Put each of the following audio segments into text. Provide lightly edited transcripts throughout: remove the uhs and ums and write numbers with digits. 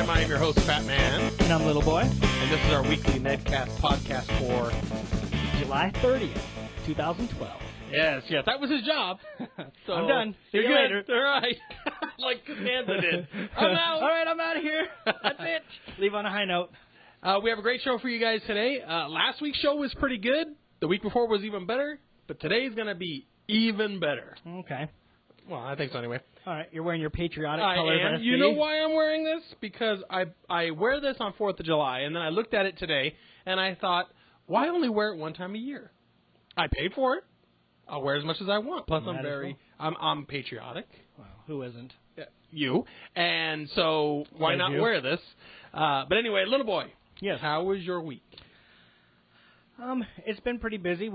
Program. I am your host, Phatman. And I'm Littleboy. And this is our weekly Nedcast podcast for July 30th, 2012. Yes, that was his job. So I'm done. See you later. All right. Like Costanza did. I'm out. All right, I'm out of here. That's it. Leave on a high note. We have a great show for you guys today. Last week's show was pretty good. The week before was even better. But today's going to be even better. Okay. Well, I think so anyway. All right, you're wearing your patriotic I colors. am. You know why I'm wearing this? Because I wear this on 4th of July, and then I looked at it today, and I thought, why only wear it one time a year? I paid for it. I'll wear as much as I want. Plus, I'm patriotic. Well, who isn't? You. And so why not wear this? But anyway, little boy. Yes. How was your week? It's been pretty busy.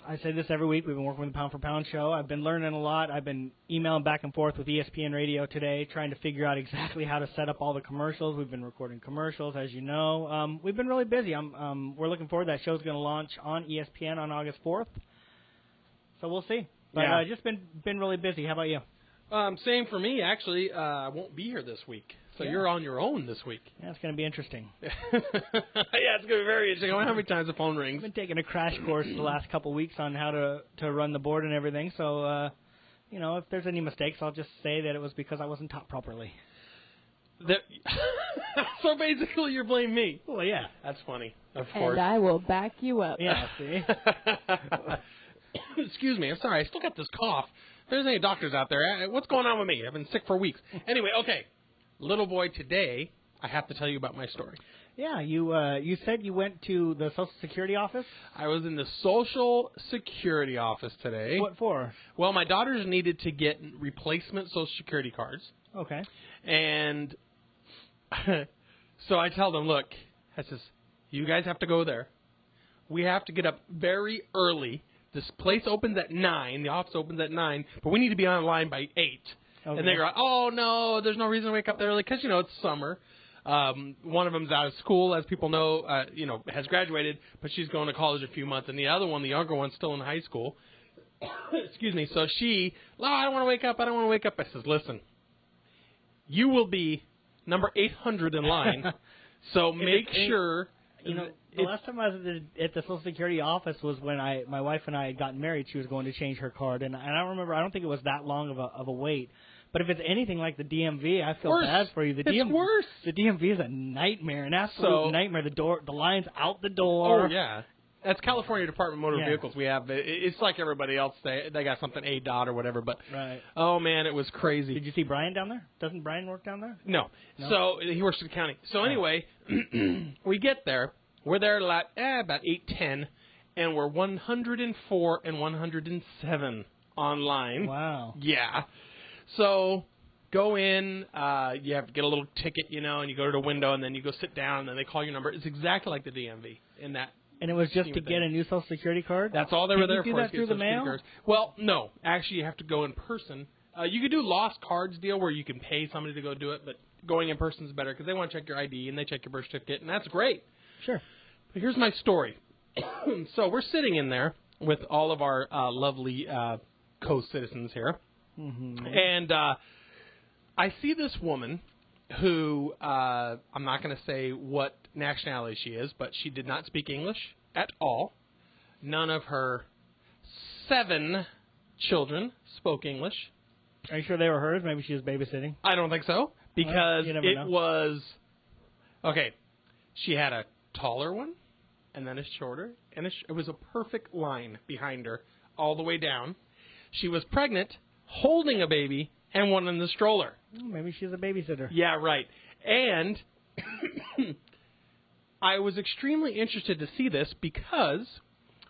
I say this every week, we've been working with the Pound for Pound show. I've been learning a lot. I've been emailing back and forth with ESPN Radio today, trying to figure out exactly how to set up all the commercials. We've been recording commercials, as you know. We've been really busy. We're looking forward. That show's going to launch on ESPN on August 4th. So we'll see. But just been really busy. How about you? Same for me, actually. I won't be here this week. So you're on your own this week. Yeah, it's going to be interesting. Yeah, it's going to be very interesting. I wonder how many times the phone rings. I've been taking a crash course the last couple of weeks on how to run the board and everything. So, if there's any mistakes, I'll just say that it was because I wasn't taught properly. So basically you're blaming me. Well, yeah. That's funny, of course. And I will back you up. Yeah, see? Excuse me. I'm sorry. I still got this cough. If there's any doctors out there, what's going on with me? I've been sick for weeks. Anyway, okay. Little boy, today I have to tell you about my story. Yeah, you said you went to the Social Security office? I was in the Social Security office today. What for? Well, my daughters needed to get replacement Social Security cards. Okay. And so I tell them, look, I says, you guys have to go there. We have to get up very early. This place opens at 9. The office opens at 9, but we need to be online by 8. Okay. And they go, oh, no, there's no reason to wake up that early because, it's summer. One of them's out of school, as people know, has graduated, but she's going to college a few months. And the other one, the younger one's still in high school. Excuse me. So I don't want to wake up. I says, listen, you will be number 800 in line, so make sure. The last time I was at the Social Security office was when my wife and I had gotten married. She was going to change her card, and I don't remember. I don't think it was that long of a wait. But if it's anything like the DMV, I feel bad for you. It's worse. The DMV is a nightmare, an absolute nightmare. The line's out the door. Oh yeah, that's California Department of Motor Vehicles. We have it's like everybody else. They got something ADOT or whatever. But right. Oh man, it was crazy. Did you see Brian down there? Doesn't Brian work down there? No. So he works for the county. So anyway, we get there. We're there about 8:10, and we're 104 and 107 online. Wow. Yeah. So go in, you have to get a little ticket, and you go to the window, and then you go sit down, and then they call your number. It's exactly like the DMV in that. And it was just to get a new Social Security card? That's all they were there for. Did you do that through the mail? Well, no. Actually, you have to go in person. You could do lost cards deal where you can pay somebody to go do it, but going in person is better because they want to check your ID, and they check your birth certificate, and that's great. Sure. But here's my story. So we're sitting in there with all of our lovely co-citizens here. Mm-hmm. And I see this woman who, I'm not going to say what nationality she is, but she did not speak English at all. None of her 7 children spoke English. Are you sure they were hers? Maybe she was babysitting. I don't think so, because it was... Okay, she had a taller one, and then a shorter, and it was a perfect line behind her all the way down. She was pregnant, holding a baby, and one in the stroller. Maybe she's a babysitter. Yeah, right. And I was extremely interested to see this because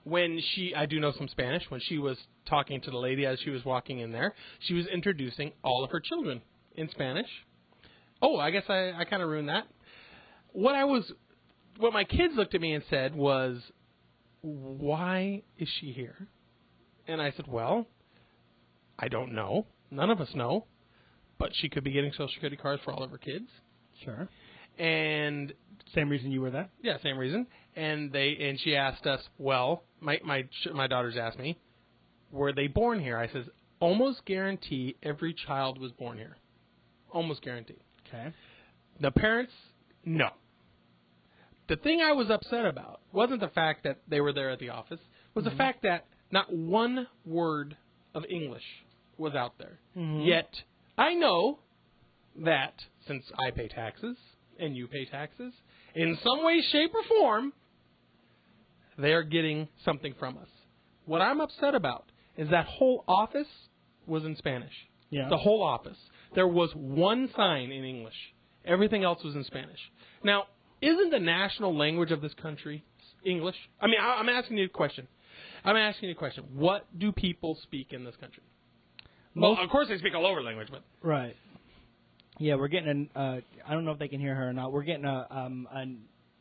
when I do know some Spanish, when she was talking to the lady as she was walking in there, she was introducing all of her children in Spanish. Oh, I guess I kind of ruined that. What my kids looked at me and said was, why is she here? And I said, well, I don't know. None of us know. But she could be getting Social Security cards for all of her kids. Sure. And same reason you were there? Yeah, same reason. And she asked us, well, my daughters asked me, were they born here? I says, almost guarantee every child was born here. Almost guarantee. Okay. The parents, no. The thing I was upset about wasn't the fact that they were there at the office, was the fact that not one word of English was out there. Yet, I know that since I pay taxes and you pay taxes, in some way, shape, or form, they're getting something from us. What I'm upset about is that whole office was in Spanish. Yeah. The whole office. There was one sign in English. Everything else was in Spanish. Now, isn't the national language of this country English? I mean, I'm asking you a question. What do people speak in this country? Well, of course they speak all over language, but... Right. Yeah, we're getting I don't know if they can hear her or not. We're getting a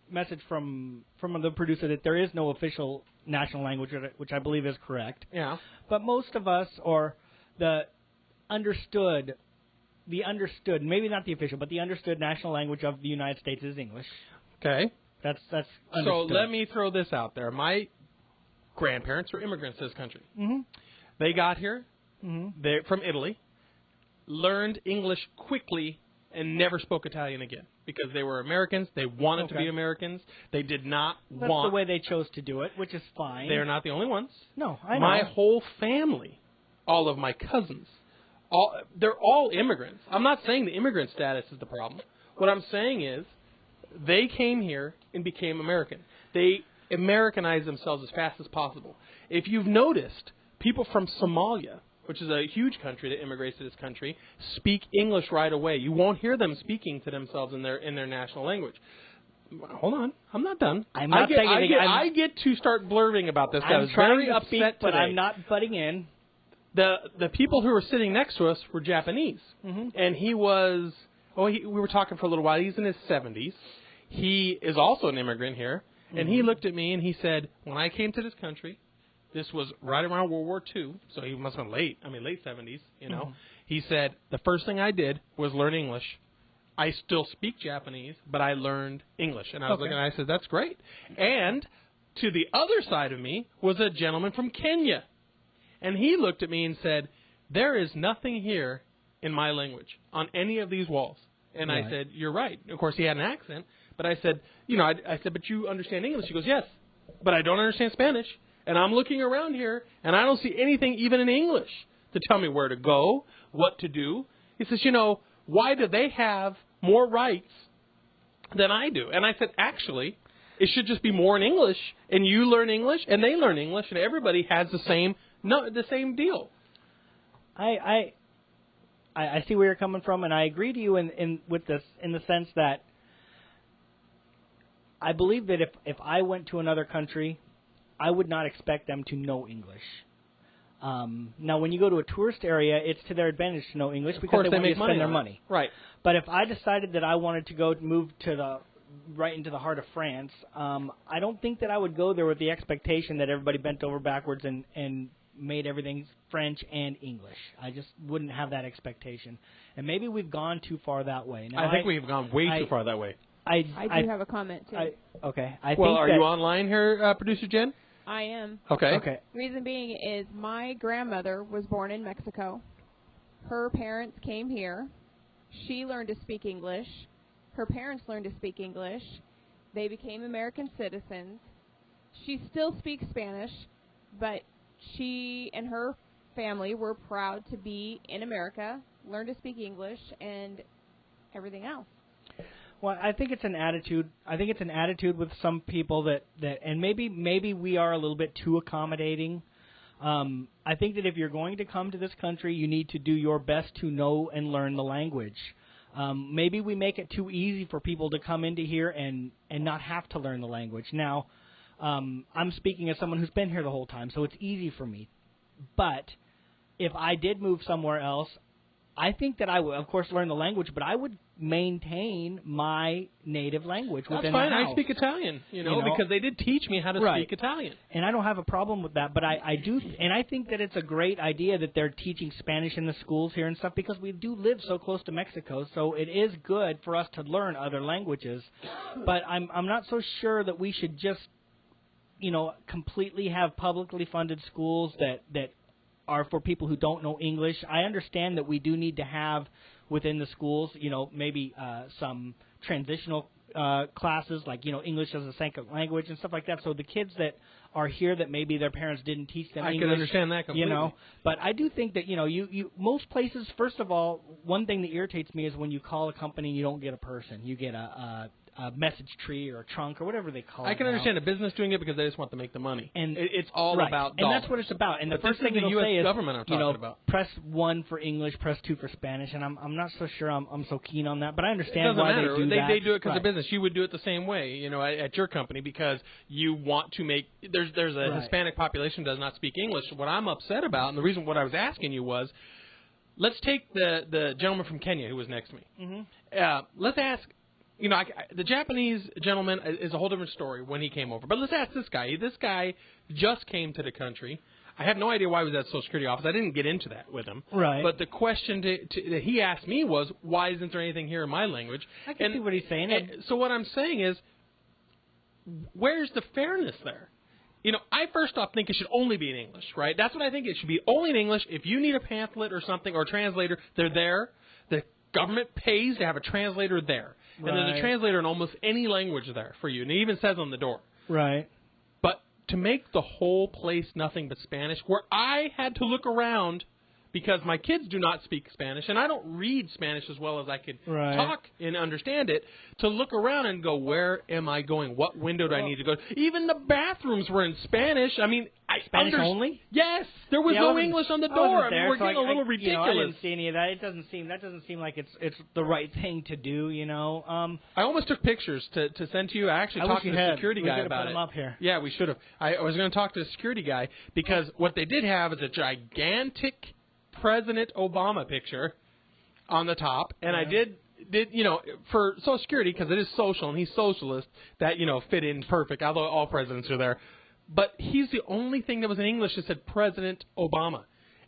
message from the producer that there is no official national language, which I believe is correct. Yeah. But most of us, or the understood, maybe not the official, but the understood national language of the United States is English. Okay. That's understood. So let me throw this out there. My grandparents were immigrants to this country. They got here. They're from Italy. Learned English quickly and never spoke Italian again because they were Americans. They wanted to be Americans. They did not That's want... the way they chose to do it, which is fine. They're not the only ones. No, I know. My whole family, all of my cousins, they're all immigrants. I'm not saying the immigrant status is the problem. What I'm saying is they came here and became American. They Americanized themselves as fast as possible. If you've noticed, people from Somalia, which is a huge country that immigrates to this country, speak English right away. You won't hear them speaking to themselves in their national language. Hold on, I'm not done. I get to start blurring about this. I was very upset today. But I'm not butting in. The people who were sitting next to us were Japanese, and he was. We were talking for a little while. He's in his 70s. He is also an immigrant here, and he looked at me and he said, "When I came to this country." This was right around World War II, so he must have been late 70s, you know. He said, the first thing I did was learn English. I still speak Japanese, but I learned English. And I was looking and I said, that's great. And to the other side of me was a gentleman from Kenya. And he looked at me and said, there is nothing here in my language on any of these walls. And I said, you're right. Of course, he had an accent. But I said, I said, but you understand English? He goes, yes, but I don't understand Spanish. And I'm looking around here, and I don't see anything even in English to tell me where to go, what to do. He says, why do they have more rights than I do? And I said, actually, it should just be more in English, and you learn English, and they learn English, and everybody has the same deal. I see where you're coming from, and I agree to you with this in the sense that I believe that if I went to another country, I would not expect them to know English. Now, when you go to a tourist area, it's to their advantage to know English because they want to spend their money. Right. But if I decided that I wanted to move to right into the heart of France, I don't think that I would go there with the expectation that everybody bent over backwards and made everything French and English. I just wouldn't have that expectation. And maybe we've gone too far that way. Now, I think we've gone way too far that way. I do have a comment, too. Are you online here, Producer Jen? I am. Okay. Reason being is my grandmother was born in Mexico. Her parents came here. She learned to speak English. Her parents learned to speak English. They became American citizens. She still speaks Spanish, but she and her family were proud to be in America, learn to speak English, and everything else. Well, I think it's an attitude. I think it's an attitude with some people that and maybe we are a little bit too accommodating. I think that if you're going to come to this country, you need to do your best to know and learn the language. Maybe we make it too easy for people to come into here and not have to learn the language. Now, I'm speaking as someone who's been here the whole time, so it's easy for me. But if I did move somewhere else, I think that I would, of course, learn the language, but I would maintain my native language within the house. That's fine. I speak Italian, because they did teach me how to speak Italian. And I don't have a problem with that, but I do, and I think that it's a great idea that they're teaching Spanish in the schools here and stuff because we do live so close to Mexico, so it is good for us to learn other languages. But I'm not so sure that we should just, completely have publicly funded schools that are for people who don't know English. I understand that we do need to have within the schools. Maybe some transitional classes like English as a second language and stuff like that. So the kids that are here that maybe their parents didn't teach them English. I can understand that completely. But I do think that you most places. First of all, one thing that irritates me is when you call a company and you don't get a person. You get a message tree or a trunk or whatever they call it. I can understand a business doing it because they just want to make the money. And it's all right. about dollars. And that's what it's about. And but the first thing the it'll U.S. say is, government I'm talking about. Press 1 for English, press 2 for Spanish. And I'm not so sure I'm so keen on that. But I understand why matter. they do that. They do it because right. of business. You would do it the same way, at your company because you want to make. There's a right. Hispanic population does not speak English. What I'm upset about, and the reason what I was asking you was, let's take the gentleman from Kenya who was next to me. Mm-hmm. Let's ask. The Japanese gentleman is a whole different story when he came over. But let's ask this guy. This guy just came to the country. I have no idea why he was at the Social Security office. I didn't get into that with him. Right. But the question that he asked me was, why isn't there anything here in my language? I can see what he's saying. So what I'm saying is, where's the fairness there? I first off think it should only be in English, right? That's what I think. It should be only in English. If you need a pamphlet or something or a translator, they're there. The government pays to have a translator there. Right. And there's a translator in almost any language there for you. And it even says on the door. Right. But to make the whole place nothing but Spanish, where I had to look around because my kids do not speak Spanish, and I don't read Spanish as well as I could right. talk and understand it, to look around and go, where am I going? What window do I need to go? Even the bathrooms were in Spanish. I mean, Spanish only? Yes. There was no English on the door. I mean, we're getting a little ridiculous. I didn't see any of that. That doesn't seem like it's the right thing to do, I almost took pictures to send to you. I actually talked to the security guy about it. Put them up here. Yeah, we should have. I was going to talk to the security guy because what they did have is a gigantic President Obama picture on the top, and I did for Social Security, because it is social and he's socialist, that fit in perfect, although all presidents are there. But he's the only thing that was in English that said President Obama.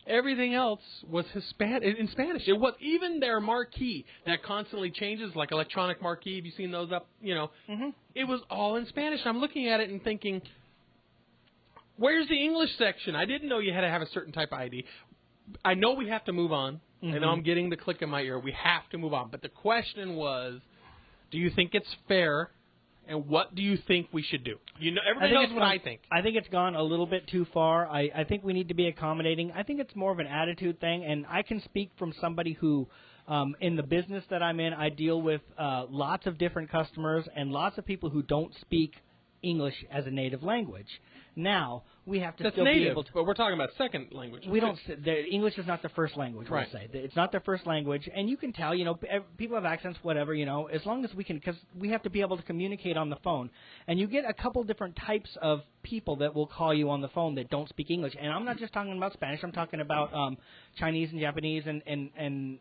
Everything else was in Spanish. It was even their marquee that constantly changes, like electronic marquee. Have you seen those up? Mm-hmm. It was all in Spanish. I'm looking at it and thinking, where's the English section? I didn't know you had to have a certain type of ID. I know we have to move on. Mm-hmm. I know I'm getting the click in my ear. We have to move on. But the question was, do you think it's fair, and what do you think we should do? Everybody knows what I think. I think it's gone a little bit too far. I think we need to be accommodating. I think it's more of an attitude thing, and I can speak from somebody who, in the business that I'm in, I deal with lots of different customers and lots of people who don't speak English as a native language. Now, we have to still native, be able to... but we're talking about second language. We don't... English is not their first language, right. we'll say. It's not their first language, and you can tell, people have accents, whatever, as long as we can... Because we have to be able to communicate on the phone. And you get a couple different types of people that will call you on the phone that don't speak English. And I'm not just talking about Spanish. I'm talking about Chinese and Japanese and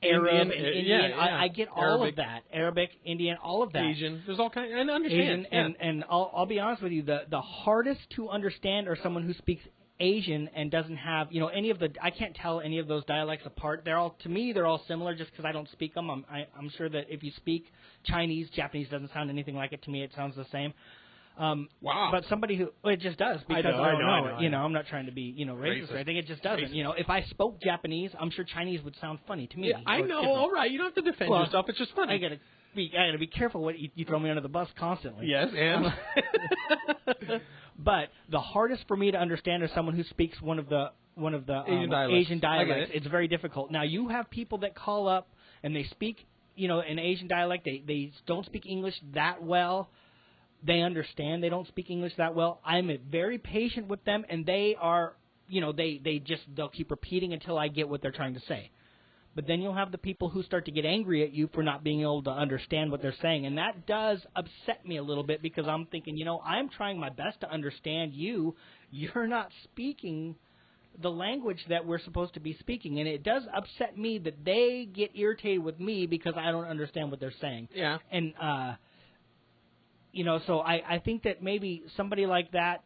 Arab and Indian. Yeah. I get all Arabic. of that. Arabic, Indian, all of that. Asian. There's all kinds. I understand. Asian, and I'll be honest with you. The hardest to understand are someone who speaks Asian and doesn't have any of the. I can't tell any of those dialects apart. They're all similar just because I don't speak them. I'm sure that if you speak Chinese, Japanese doesn't sound anything like it to me. It sounds the same. Wow. But somebody who it just does because I don't know. I'm not trying to be racist or anything. It just doesn't. If I spoke Japanese, I'm sure Chinese would sound funny to me. Yeah, I know. All right, you don't have to defend yourself. It's just funny. I gotta be careful what you throw me under the bus constantly. Yes, and but the hardest for me to understand is someone who speaks one of the Asian dialects. It's very difficult. Now you have people that call up and they speak an Asian dialect. They don't speak English that well. They understand they don't speak English that well. I'm very patient with them, and they are, they'll keep repeating until I get what they're trying to say. But then you'll have the people who start to get angry at you for not being able to understand what they're saying, and that does upset me a little bit because I'm thinking, I'm trying my best to understand you. You're not speaking the language that we're supposed to be speaking, and it does upset me that they get irritated with me because I don't understand what they're saying. Yeah. And, so I think that maybe somebody like that,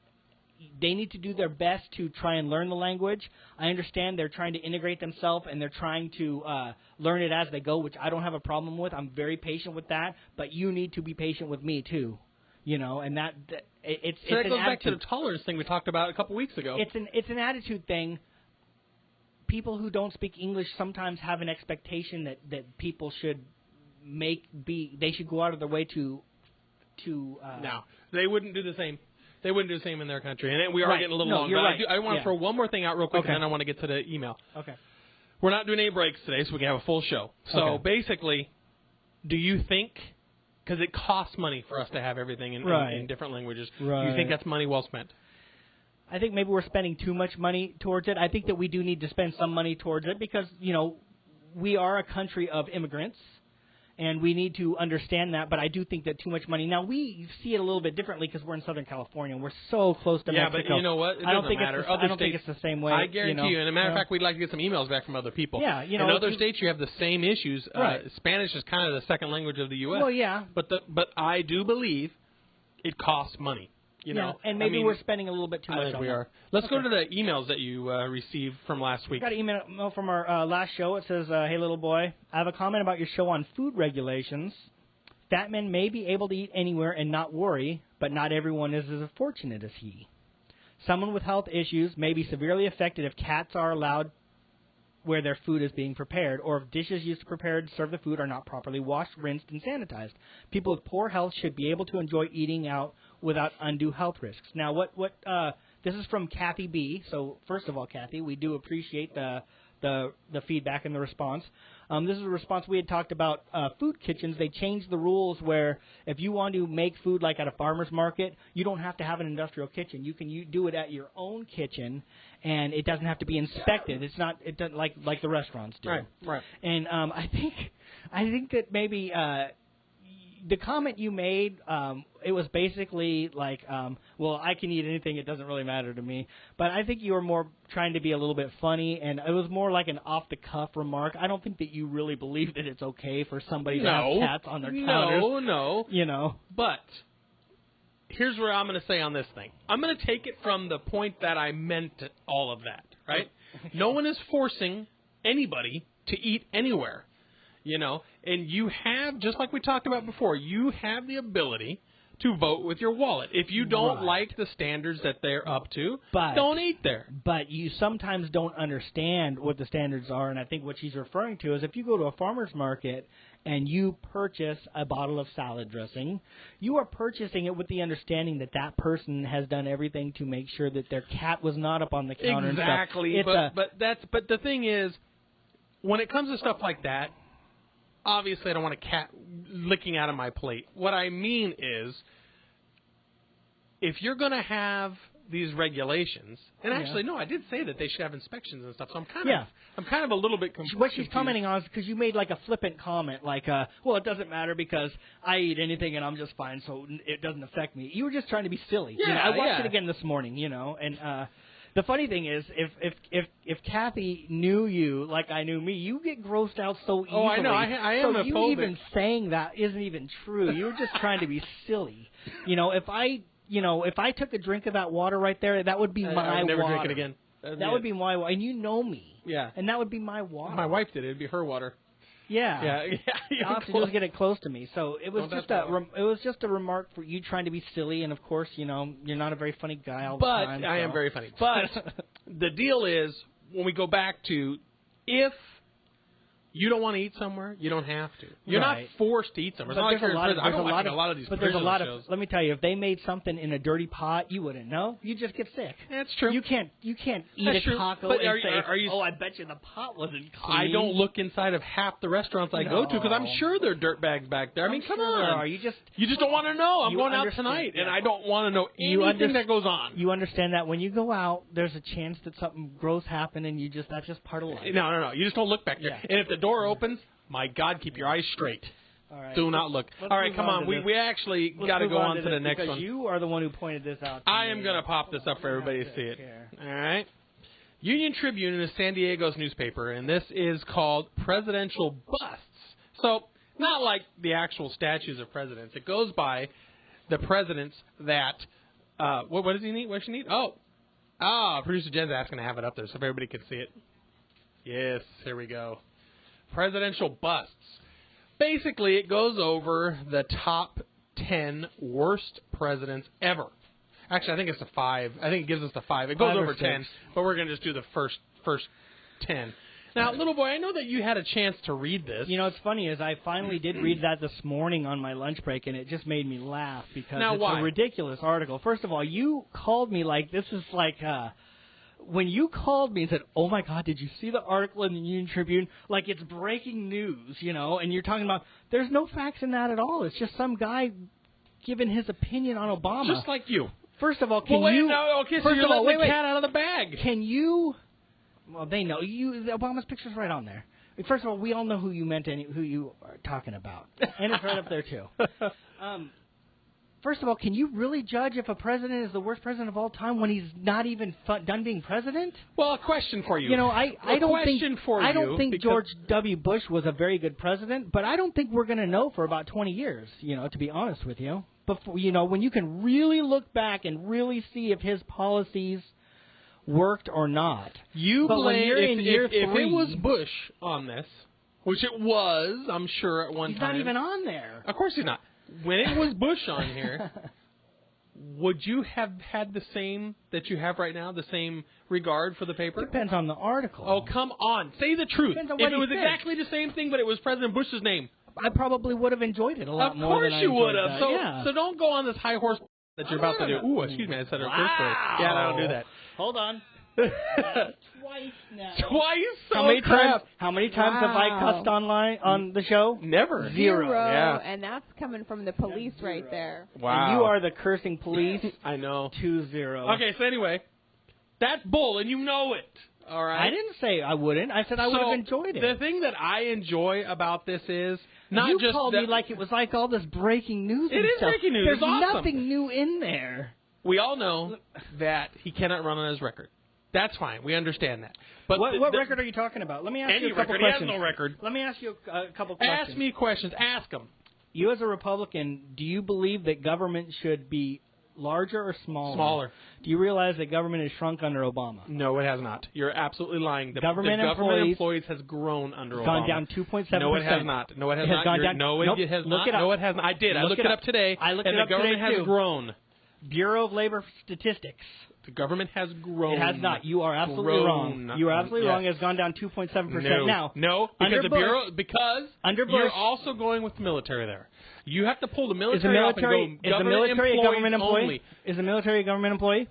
they need to do their best to try and learn the language. I understand they're trying to integrate themselves and they're trying to learn it as they go, which I don't have a problem with. I'm very patient with that, but you need to be patient with me too. And that it's that an goes back attitude. to the tolerance thing we talked about a couple weeks ago. It's an attitude thing. people who don't speak English sometimes have an expectation that people should they should go out of their way to no, they wouldn't do the same. They wouldn't do the same in their country. And we are getting a little long. You're right. I want to throw one more thing out real quick, and then I want to get to the email. Okay. We're not doing any breaks today, so we can have a full show. So basically, do you think, because it costs money for us to have everything in different languages, do you think that's money well spent? I think maybe we're spending too much money towards it. I think that we do need to spend some money towards it because, we are a country of immigrants. And we need to understand that, but I do think that too much money. Now, we see it a little bit differently because we're in Southern California. We're so close to Mexico. Yeah, but you know what? It doesn't matter. I don't think it's the same way. I guarantee you. And as a matter of fact, we'd like to get some emails back from other people. Yeah, in other states, you have the same issues. Right. Spanish is kind of the second language of the U.S. Well, yeah. But I do believe it costs money. And maybe we're spending a little bit too much on it. I think we are. Let's go to the emails that you received from last week. We got an email from our last show. It says, hey, little boy, I have a comment about your show on food regulations. Fat men may be able to eat anywhere and not worry, but not everyone is as fortunate as he. Someone with health issues may be severely affected if cats are allowed where their food is being prepared, or if dishes used to prepare to serve the food are not properly washed, rinsed, and sanitized. People with poor health should be able to enjoy eating out without undue health risks. Now, this is from Kathy B. So, first of all, Kathy, we do appreciate the feedback and the response. This is a response we had talked about food kitchens. They changed the rules where if you want to make food like at a farmer's market, you don't have to have an industrial kitchen. You can do it at your own kitchen, and it doesn't have to be inspected. It doesn't like the restaurants do. Right. And I think that maybe the comment you made, it was basically like, well, I can eat anything. It doesn't really matter to me. But I think you were more trying to be a little bit funny, and it was more like an off-the-cuff remark. I don't think that you really believe that it's okay for somebody to have cats on their counters. No. But here's what I'm going to say on this thing. I'm going to take it from the point that I meant all of that, right? No one is forcing anybody to eat anywhere. And you have, just like we talked about before, you have the ability to vote with your wallet. If you don't like the standards that they're up to, don't eat there. But you sometimes don't understand what the standards are, and I think what she's referring to is if you go to a farmer's market and you purchase a bottle of salad dressing, you are purchasing it with the understanding that that person has done everything to make sure that their cat was not up on the counter. Exactly. But the thing is, when it comes to stuff like that, obviously, I don't want a cat licking out of my plate. What I mean is, if you're going to have these regulations, and actually, no, I did say that they should have inspections and stuff. So I'm kind of a little bit confused. What she's commenting on is because you made like a flippant comment, like, well, it doesn't matter because I eat anything and I'm just fine, so it doesn't affect me. You were just trying to be silly. Yeah, I watched it again this morning, and. The funny thing is, if Kathy knew you like I knew me, you get grossed out so easily. Oh, I know. I am so a you even saying that isn't even true. You were just trying to be silly. If I took a drink of that water right there, that would be my water. I would never drink it again. That would be my water, and you know me. Yeah. And that would be my water. My wife did it. It'd be her water. Yeah. You'll have to just get it close to me. So it was just a remark for you trying to be silly, and of course, you're not a very funny guy all the time. But I am very funny. But the deal is, when we go back to, if you don't want to eat somewhere, you don't have to. You're not forced to eat somewhere. But I don't watch a lot of these But there's a lot shows. of. Let me tell you, if they made something in a dirty pot, you wouldn't know. You just get sick. That's true. You can't eat That's a true. taco but and say, are you, "Oh, I bet you the pot wasn't clean." I don't look inside of half the restaurants I go to because I'm sure there are dirtbags back there. I mean, come on. You just don't want to know. I'm going out tonight, and I don't want to know anything that goes on. You understand that when you go out, there's a chance that something gross happened, and that's just part of life. No. You just don't look back there. Yeah. And if the door opens, my God, keep your eyes straight. All right. Do not look. All right, come on. We actually got to go on to the next one. Because you are the one who pointed this out. I am going to pop this up for everybody to see it. All right. Union Tribune is San Diego's newspaper, and this is called Presidential Busts. So, not like the actual statues of presidents. It goes by the presidents that, what does he need? What does she need? Producer Jen's asking to have it up there so everybody can see it. Yes, here we go. Presidential busts. Basically, it goes over the top 10 worst presidents ever. Actually, I think it's the 5. I think it gives us the 5. It goes over 10, but we're going to just do the first 10. Now, little boy, I know that you had a chance to read this. You know, it's funny is I finally did read that this morning on my lunch break, and it just made me laugh because it's why? a ridiculous article. First of all, you called me like this is like when you called me and said, "Oh my God, did you see the article in the Union Tribune?" Like it's breaking news, you know, and you're talking about there's no facts in that at all. It's just some guy giving his opinion on Obama. Just like you. First of all, can wait, you? No, okay, so first you're of all, letting wait, the cat out of the bag. Can you? Well, they know you. Obama's picture's right on there. First of all, we all know who you meant and who you are talking about, and it's right up there too. First of all, can you really judge if a president is the worst president of all time when he's not even done being president? Well, a question for you. You know, I don't think George W. Bush was a very good president, but I don't think we're going to know for about 20 years. You know, to be honest with you, before you know when you can really look back and really see if his policies worked or not. You blame if it was three, Bush on this, which it was, I'm sure at one he's time. not even on there. Of course he's not. When it was Bush on here, would you have had the same that you have right now, the same regard for the paper? Depends on the article. Oh, come on. Say the truth. Depends on If what it he was said. exactly the same thing, but it was President Bush's name. I probably would have enjoyed it a lot more than I Of course you would enjoyed have. that. So don't go on this high horse that you're about to do. Ooh, excuse me, I said it first. Yeah, I don't do that. Hold on. Twice now. Twice? How many crap. times? How many times have I cussed online on the show? Never. Zero. Yeah. And that's coming from the police right there. Wow. And you are the cursing police. I know. 2-0. Okay, so anyway, that's bull, and you know it. All right. I didn't say I wouldn't. I said I would have enjoyed it. The thing that I enjoy about this is not you just called me like it was like all this breaking news. It and is stuff. breaking news. There's It's awesome. nothing new in there. We all know that he cannot run on his record. That's fine. We understand that. But what record are you talking about? Let me ask you a couple record. questions. He has no record. Let me ask you a couple questions. Ask me questions. Ask them. You as a Republican, do you believe that government should be larger or smaller? Smaller. Do you realize that government has shrunk under Obama? No, it has not. You're absolutely lying. The government employees has grown under Obama. Gone down 2.7%. No, it has not. No, it has not. Gone down. No, it has not. No, it has not. I did. I looked it up today. I looked and it up the government today, has too. grown. Bureau of Labor Statistics. The government has grown. It has not. You are absolutely wrong. You are absolutely wrong. It has gone down 2.7%. Now, no, because the Bureau, because under Bush, you're also going with the military there. You have to pull the military, is the military off and go a government employee? Only. Is the military a government employee?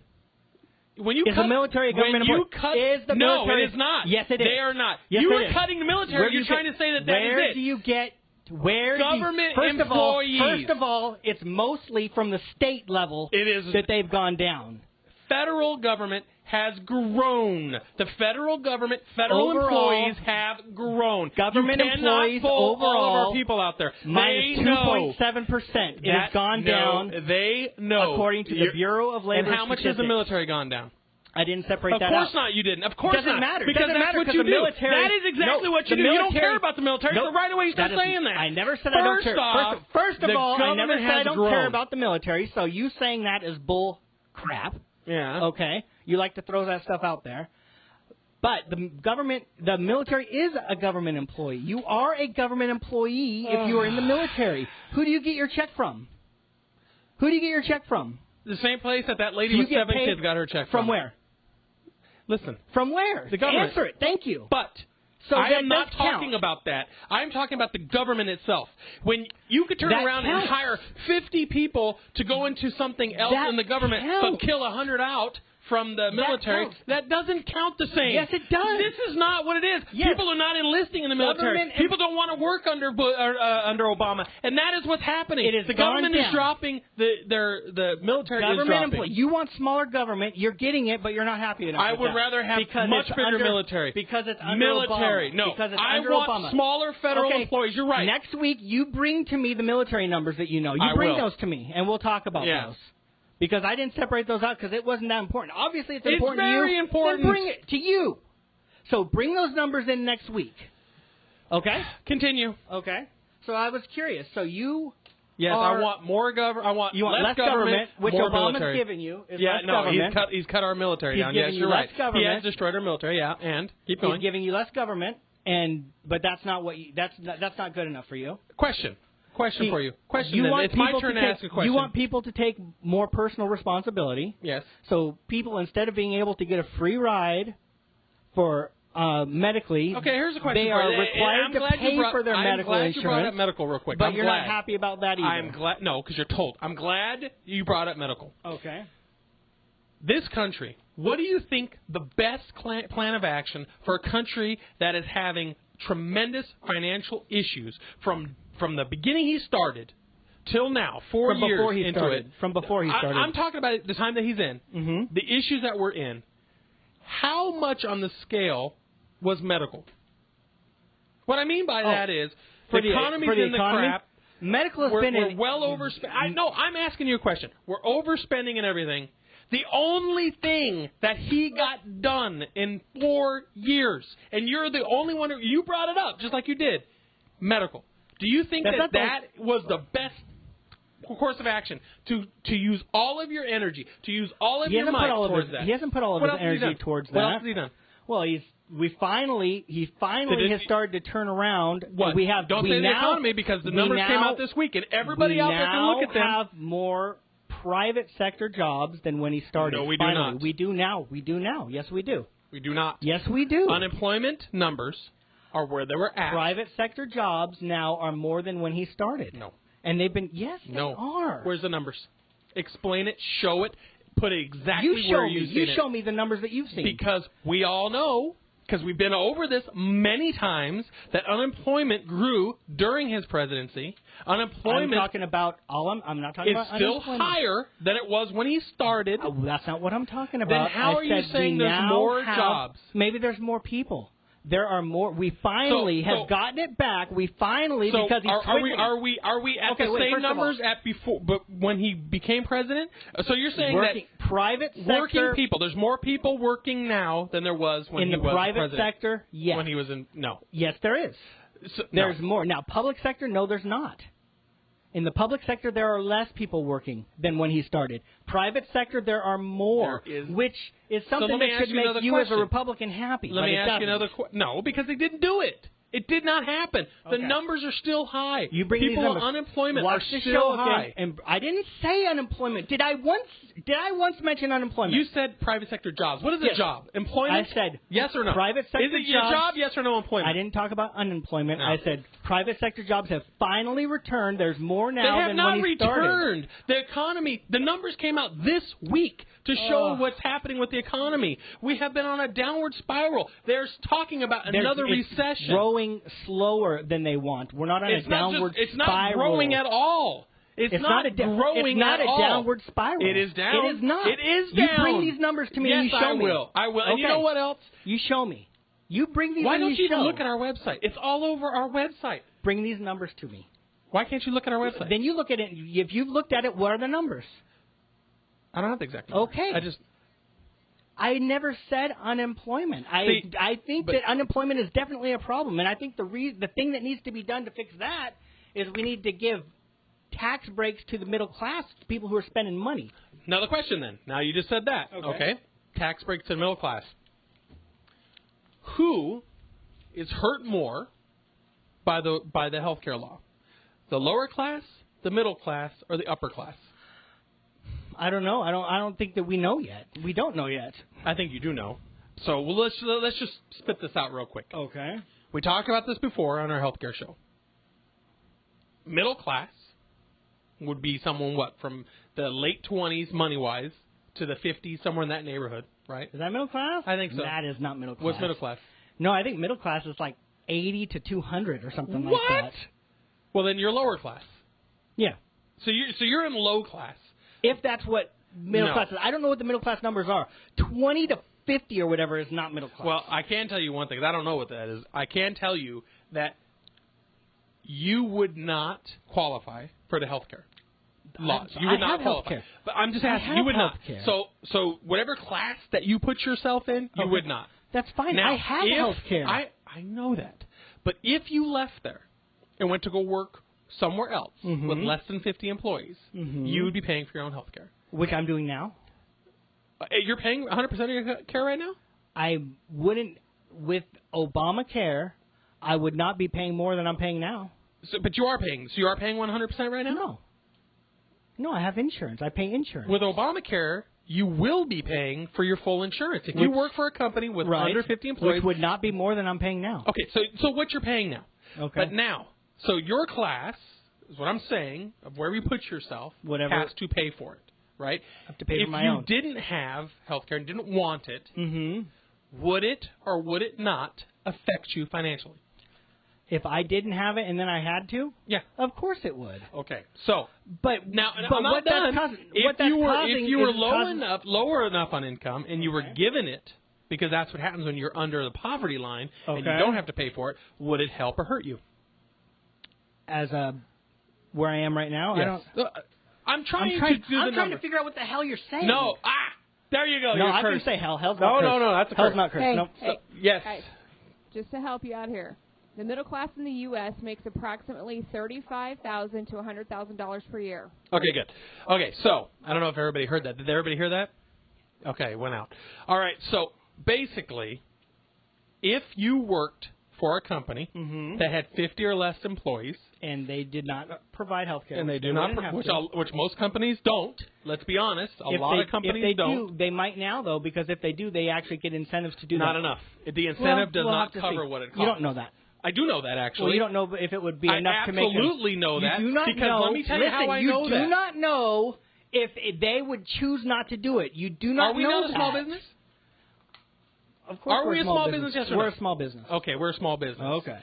When you is the military a government employee? No, it is not. Yes, it is. They are not. Yes, you it are is. cutting the military. You're trying to say that where is it. do you get government employees? employees? First of all, it's mostly from the state level that they've gone down. Federal government has grown. The federal government, federal overall, employees have grown. Government employees pull overall, all of our people out there. Minus 2.7%. It has gone down. They know. According to the Bureau of Labor And how much has the military gone down? I didn't separate that out. Of course not, you didn't. Of course doesn't not. matter. Because doesn't that's matter what you the do. military, That is exactly what you do. You don't care about the military, so right away you start saying that. I never said I don't care. First of all, I never said I don't care about the military, so you saying that is bull crap. Yeah. Okay. You like to throw that stuff out there. But the military is a government employee. You are a government employee if you are in the military. Who do you get your check from? Who do you get your check from? The same place that lady with 7 kids got her check from. From where? Listen. From where? The government. Answer it. Thank you. But so I am not count. talking about that. I'm talking about the government itself. When you could turn around and hire 50 people to go into something else in the government, but kill 100 out from the military, that doesn't count the same. Yes, it does. This is not what it is. Yes. People are not enlisting in the military. People don't want to work under Obama, and that is what's happening. It is the government is dropping. The military government is dropping. Employee. You want smaller government. You're getting it, but you're not happy enough. I would rather have much bigger military. Because it's under military. Obama. No, because it's I under want Obama. smaller federal employees. You're right. Next week, you bring to me the military numbers that you know. You bring those to me, and we'll talk about those. Because I didn't separate those out because it wasn't that important. Obviously, it's important to you. It's very important. Then bring it to you. So bring those numbers in next week. Okay? Continue. Okay. So I was curious. So you Yes, I want more government. I want less government, which more Obama's military. giving you. Is Yeah, less no, government. he's cut our military down. Yes, you're right. He has destroyed our military. Yeah, and keep going. He's giving you less government, but that's not what that's not good enough for you. Question for you. It's my turn to ask a question. You want people to take more personal responsibility. Yes. So people, instead of being able to get a free ride for medically. Okay, here's a question. They for are you. required to pay for their medical I'm glad insurance. you brought up medical real quick. But you're not happy about that either. I'm glad. No, because you're told. I'm glad you brought up medical. Okay. This country, what do you think the best plan of action for a country that is having tremendous financial issues from the beginning he started till now, 4 years into it? From before he started. I'm talking about the time that he's in, the issues that we're in. How much on the scale was medical? What I mean by that is the economy's in the crap. Medical has we're well overspent. I'm asking you a question. We're overspending and everything. The only thing that he got done in 4 years, and you're the only one you brought it up, just like you did, medical. Do you think that was the best course of action to use all of your energy, to use all of your might towards that? He hasn't put all of his energy towards that. What else has he done? Well, he finally has started to turn around. What? Don't say the economy because the numbers came out this week, and everybody out there can look at them. We now have more private sector jobs than when he started. No, we do not. We do now. We do now. Yes, we do. We do not. Yes, we do. Unemployment numbers are where they were at. Private sector jobs now are more than when he started. No. And they've been, yes, they are. Where's the numbers? Explain it, show it, put it exactly where you've seen it. You show me the numbers that you've seen. Because we all know, because we've been over this many times, that unemployment grew during his presidency. Unemployment. I'm talking about I'm not talking about unemployment. It's still higher than it was when he started. Oh, that's not what I'm talking about. Then how are you saying there's more jobs? Maybe there's more people. There are more. We finally have gotten it back. We finally because he's are we at the same numbers at before? But when he became president, so you're saying that private sector working people. There's more people working now than there was when he was president. In the private sector, yes. When he was in Yes, there is. There's more now. Public sector, no, there's not. In the public sector, there are less people working than when he started. Private sector, there are more, which is something that should make you as a Republican happy. Let me ask you another question. No, because they didn't do it. It did not happen. Okay. The numbers are still high. You bring people these numbers. Unemployment are still high. And I didn't say unemployment. Did I once mention unemployment? You said private sector jobs. What is a job? Employment? I said yes or no. Private sector jobs. Is it your job? Yes or no employment? I didn't talk about unemployment. No. I said private sector jobs have finally returned. There's more now than when he started. They have not returned. The economy, the numbers came out this week to show what's happening with the economy. We have been on a downward spiral. They're talking about another recession. It's growing slower than they want. We're not on a downward spiral. It's not growing at all. It's not growing at all. It's not a downward spiral. It is down. It is not. It is down. You bring these numbers to me and you show me. Yes, I will. Okay. And you know what else? You show me. You bring these. Why don't you show. look at our website? It's all over our website. Bring these numbers to me. Why can't you look at our website? Then you look at it. If you've looked at it, what are the numbers? I don't have the exact number. Okay. I never said unemployment. I think that unemployment is definitely a problem, and I think the thing that needs to be done to fix that is we need to give tax breaks to the middle class, to people who are spending money. Now the question then. Now you just said that. Okay. Tax breaks to the middle class. Who is hurt more by the healthcare law? The lower class, the middle class, or the upper class? I don't know. I don't think that we know yet. We don't know yet. I think you do know. So let's just spit this out real quick. Okay. We talked about this before on our healthcare show. Middle class would be someone from the late 20s money wise to the 50s, somewhere in that neighborhood, right? Is that middle class? I think so. That is not middle class. What's middle class? No, I think middle class is like 80 to 200 or something like that. What? Well, then you're lower class. Yeah. So you're in low class. If that's what middle class is. I don't know what the middle class numbers are. 20 to 50 or whatever is not middle class. Well, I can tell you one thing. I don't know what that is. I can tell you that you would not qualify for the health care laws. You would not qualify. But I'm just asking, you would not. So whatever class that you put yourself in, you would not. That's fine. Now, I have health care. I know that. But if you left there and went to go work somewhere else with less than 50 employees, you would be paying for your own health care. Which I'm doing now. You're paying 100% of your care right now? I wouldn't. With Obamacare, I would not be paying more than I'm paying now. But you are paying. So you are paying 100% right now? No, I have insurance. I pay insurance. With Obamacare, you will be paying for your full insurance. If you work for a company with under 50 employees. Which would not be more than I'm paying now. Okay, so what you're paying now. Okay. But now, so your class, is what I'm saying, of where you put yourself, has to pay for it, right? I have to pay for my own. If you didn't have health care and didn't want it, would it or would it not affect you financially? If I didn't have it and then I had to? Yeah. Of course it would. Okay. So, but now but I'm not what done. If you were lower enough on income and you were given it, because that's what happens when you're under the poverty line and you don't have to pay for it, would it help or hurt you? As where I am right now, yes. I'm trying to figure out what the hell you're saying. No. There you go. No, I can say hell. Hell's not cursed. No, that's a curse. Hell's not cursed. Hey, no. hey, yes. Guys, just to help you out here. The middle class in the U.S. makes approximately $35,000 to $100,000 per year. Okay, good. Okay, so I don't know if everybody heard that. Did everybody hear that? Okay, it went out. All right, so basically, if you worked for a company that had 50 or less employees, and they did not provide health care, and they do not, which most companies don't. Let's be honest, a lot of companies don't. They might now though, because if they do, they actually get incentives to do that. Not enough. The incentive does not cover what it costs. You don't know that. I do know that, actually. Well, you don't know if it would be enough to make them. I absolutely know that. You do not because know. Let me tell you how I know that. You do not know if they would choose not to do it. You do not know. Are we not a small business? Of course. Are we a small business? Yes or no? We're a small business. Okay, we're a small business. Okay.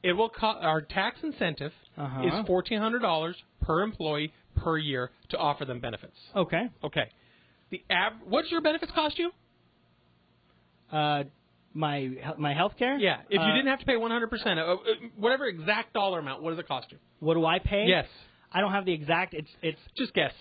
It will our tax incentive is $1,400 per employee per year to offer them benefits. Okay. Okay. What's your benefits cost you? My health care? Yeah. If you didn't have to pay 100%, whatever exact dollar amount, what does it cost you? What do I pay? Yes. I don't have the exact. It's just guess.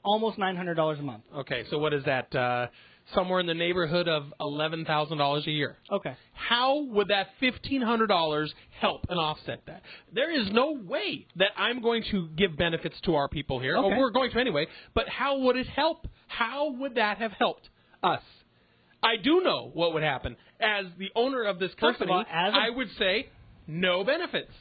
Almost $900 a month. Okay. So what is that? Somewhere in the neighborhood of $11,000 a year. Okay. How would that $1,500 help and offset that? There is no way that I'm going to give benefits to our people here. Okay. Oh, we're going to anyway. But how would it help? How would that have helped us? I do know what would happen. As the owner of this company, I would say no benefits.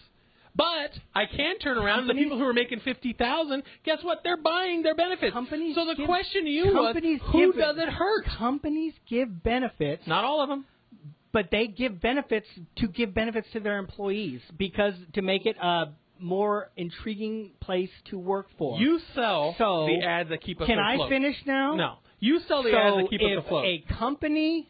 But I can turn around and the people who are making $50,000, guess what? They're buying their benefits. So the question to you was, who does it hurt? Companies give benefits. Not all of them. But they give benefits to their employees because to make it a more intriguing place to work for. You sell the ads that keep us afloat. Can I finish now? No. You sell the ads that keep us afloat. If a company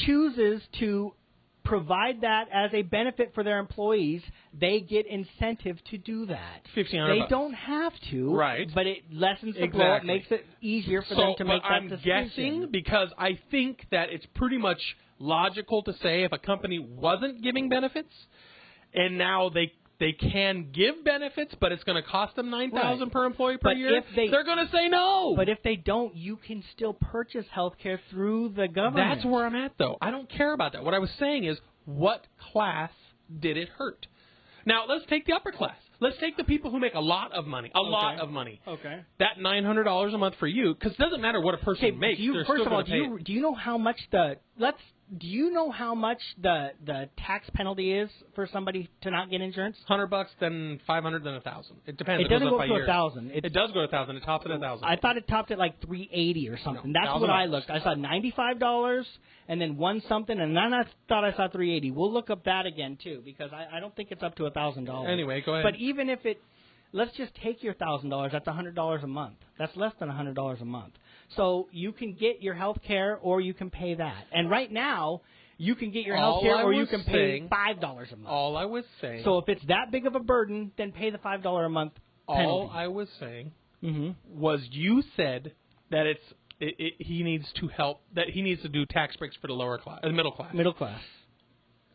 chooses to provide that as a benefit for their employees, they get incentive to do that. $1,500. They don't have to, right? But it lessens the blow. It makes it easier for them to make that decision. I'm guessing because I think that it's pretty much logical to say if a company wasn't giving benefits and now they can give benefits, but it's going to cost them $9,000 per employee per year, they're going to say no. But if they don't, you can still purchase health care through the government. That's where I'm at, though. I don't care about that. What I was saying is, what class did it hurt? Now, let's take the upper class. Let's take the people who make a lot of money. Lot of money. Okay. That $900 a month for you, because it doesn't matter what a person makes. First of all, do you know how much the tax penalty is for somebody to not get insurance? $100, then $500, then $1,000. It depends. It doesn't go to $1,000. It does go to $1,000. It tops at $1,000. I thought it topped at like $380 or something. No, that's what I looked. I saw $95 and then one something, and then I thought I saw $380. We'll look up that again too because I don't think it's up to $1,000. Anyway, go ahead. But even if let's just take your $1,000. That's $100 a month. That's less than $100 a month. So you can get your health care or you can pay that. And right now, you can get your health care or you can pay $5 a month. All I was saying. So if it's that big of a burden, then pay the $5 a month penalty. All I was saying was you said that he needs to help, that he needs to do tax breaks for the lower class, middle class. Middle class.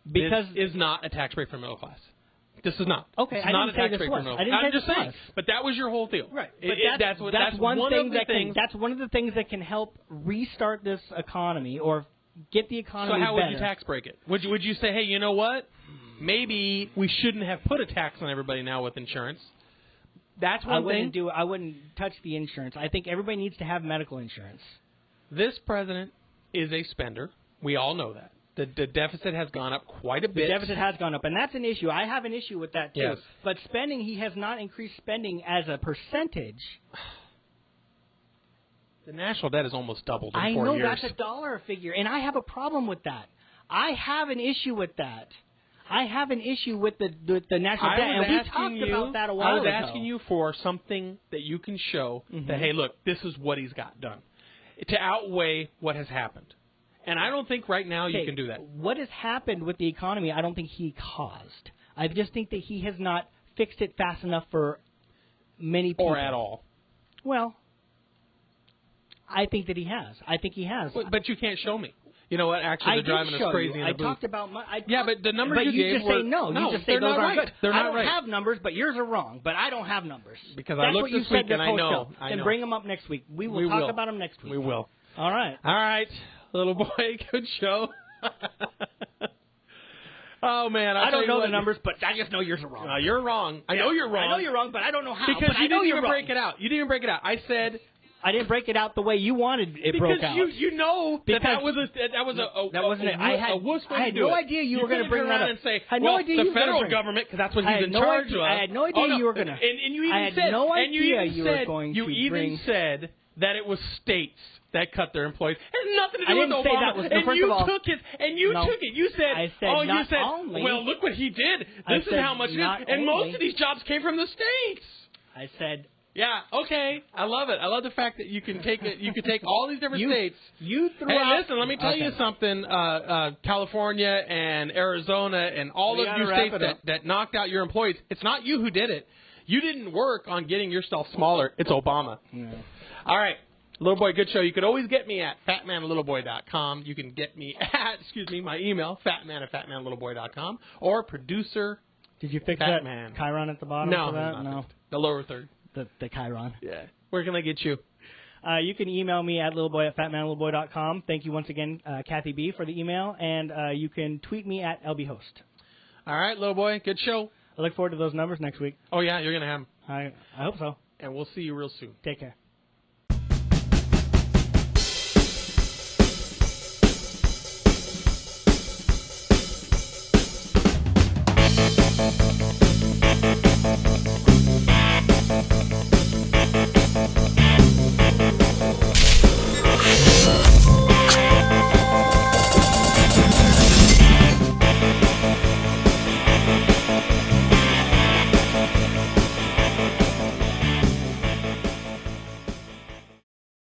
Because this is not a tax break for middle class. This is not. Okay, I didn't say this was. I'm just saying. But that was your whole deal. Right. That's one of the things that can help restart this economy or get the economy better. So how would you tax break it? Would you say, hey, you know what? Maybe we shouldn't have put a tax on everybody now with insurance. That's one thing. I wouldn't touch the insurance. I think everybody needs to have medical insurance. This president is a spender. We all know that. The deficit has gone up quite a bit. The deficit has gone up, and that's an issue. I have an issue with that, too. Yes. But spending, he has not increased spending as a percentage. The national debt has almost doubled in 4 years. I know that's a dollar figure, and I have a problem with that. I have an issue with that. I have an issue with the national debt, and we talked about that a while ago. I was asking you for something that you can show that, hey, look, this is what he's got done, to outweigh what has happened. And I don't think right now you can do that. What has happened with the economy, I don't think he caused. I just think that he has not fixed it fast enough for many people. Or at all. Well, I think that he has. I think he has. But you can't show me. You know what? Actually, they're driving us crazy in the booth. Talked about my. But the numbers you gave just say no. You just say they're those not aren't right. good. They're not right. I don't have numbers, but yours are wrong. But I don't have numbers. Because That's I looked what you this said week and I know. Then bring them up next week. We will talk about them next week. We will. All right. All right, little boy. Good show. Oh, man. I don't know the numbers, but I just know yours are wrong. You're wrong. I know you're wrong. I know you're wrong, but I don't know how. Because you didn't even break it out. You didn't even break it out. I said... I didn't break it out the way you wanted it broke out. Because you know that was no idea you were going to bring that up. And say, I had no idea the federal government, because that's what he's in charge of. I had no idea you were going to. And you even said, you said that it was states that cut their employees. It has nothing to do with Obama. That was, and you took it. And you took it. You said, well, look what he did. This is how much it is. And most of these jobs came from the states. I said. Yeah, okay. I love it. I love the fact that you can take it. You can take all these different states. You threw hey, out. Listen, let me tell you something. California and Arizona and all of you states that knocked out your employees. It's not you who did it. You didn't work on getting yourself smaller. It's Obama. Yeah. All right. Little Boy Good Show. You could always get me at phatmanandlittleboy.com. You can get me at, my email, phatman@phatmanandlittleboy.com, or producer. Did you fix that Chiron at the bottom? No, for that? No. The lower third. The Chiron. Yeah. Where can I get you? You can email me at littleboy@phatmanandlittleboy.com. Thank you once again, Kathy B, for the email. And you can tweet me at LBHost. All right, Little Boy. Good show. I look forward to those numbers next week. Oh, yeah. You're going to have them. I hope so. And we'll see you real soon. Take care.